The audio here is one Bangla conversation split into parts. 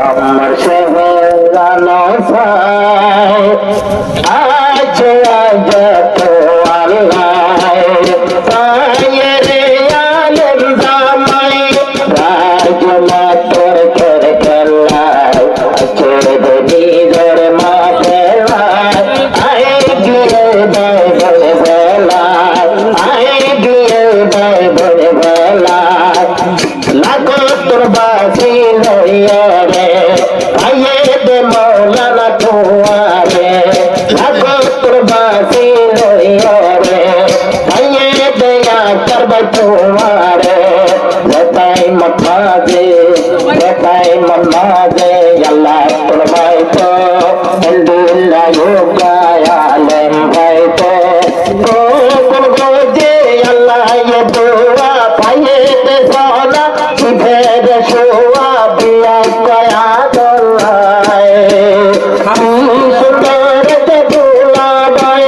আমার সেহরানো সাই আজ আজ তো আল্লাহ পায়ের আলেম জামাই রাজমাতর করে খেলায় ছেড়ে নিজের মা ফেলায় আয় গিয়ে দেয় বলে বেলায় আয় গিয়ে দেয় বলে বেলায় লাগো তোর বাসি লইয়া রে আয়ে দে মৌলানা কুয়ারে লাগো তোর বাসি লইয়া রে আয়ে দে করবাই কুয়ারে যেতাই মাঝে আল্লাহ তোর ভাই তো আলহামদুলিল্লাহ গায়ালেন ভাই তো কোন গোজে আল্লাহ দোয়া পায়ে দে সোনা ভেদ শোয়া বিয়া কয়া দোলায় সুন্দর দে দুলাবাই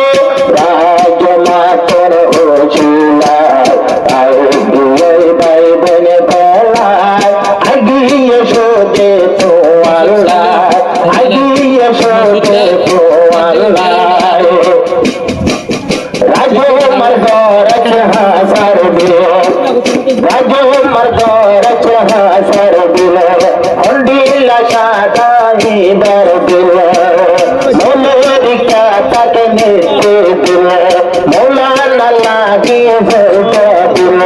রাজমাতর হচ্ছিলায় আয় গিয়ে ভাই বনে বেলায় আগিয়ে শোকে তো আল্লাহ আগিয়ে শোকে তো আল্লাহ রাজো মরদরচ হাসার দিল রাজো মরদরচ হাসার দিল হন্ডিলা সাদাই বার দিল মৌলিকা তাকে নিতে দিল মৌলানা লাগিয়ে ফেলতে দিল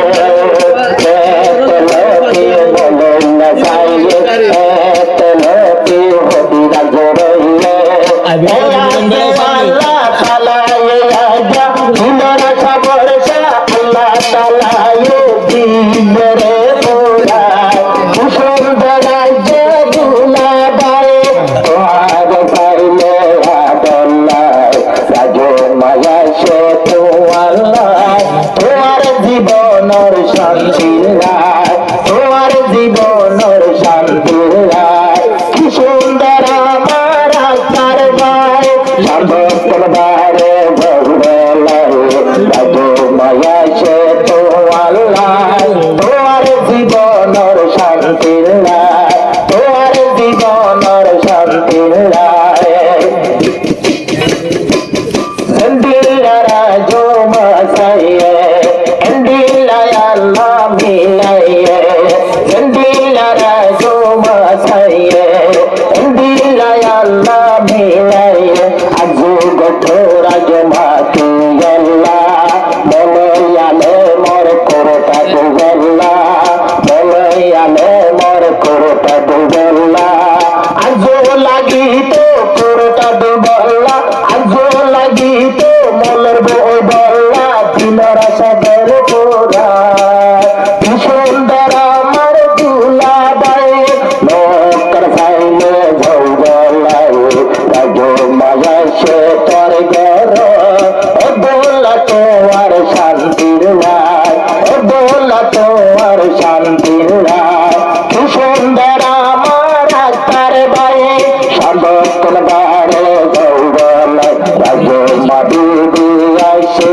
এতলোকে বলেন না সাইয়ে এতলোকে হবি রাজো রইলে আল্লাহ তালায়ে আজা হিন্দরা খবর আল্লাহ তালায়ে দিবরে পোড়া সুন্দর রাজ্যে দুলাবাই তোমার পাইলে আদল্লাহ রাজো মায়া সে তো আল্লাহ তোমার জীবনের শান্তি লাই তোমার জীবনের শান্তি লাই কি সুন্দর আমার আকার ভাই সর্বত্র বারে ভগবান রাজো মায়া সে তো আল্লাহ তোমার জীবনের শান্তি লাই তোমার জীবনের শান্তি লাই এন্ডিলা রাজো মাসাইয়ে এন্ডিলা আল্লাহ মিলাইয়ে এন্ডিলা রাজো মাসাইয়ে এন্ডিলা আল্লাহ মিলাইয়ে আজু গঠো রাজো মাতু আল্লাহ বলয়ালে মোর করোটা দুগল্লা বলয়ালে মোর করোটা দুগল্লা আজো লাগি তো করোটা দুগল্লা আজো লাগি তো মলের বই বল্লা দিনরা সবের পোড়া কি সুন্দর আমার দুলাবাই নকর ফাইলে ভৌগলাই রাজো মায়া সে তোর গর ও দোলা তোমার শান্তির লাই ও দোলা তোমার শান্তির লাই কি সুন্দর আমার আকার ভাই সর্বক্ষণ বারে ভৌগলাই রাজো মাদুদি আসে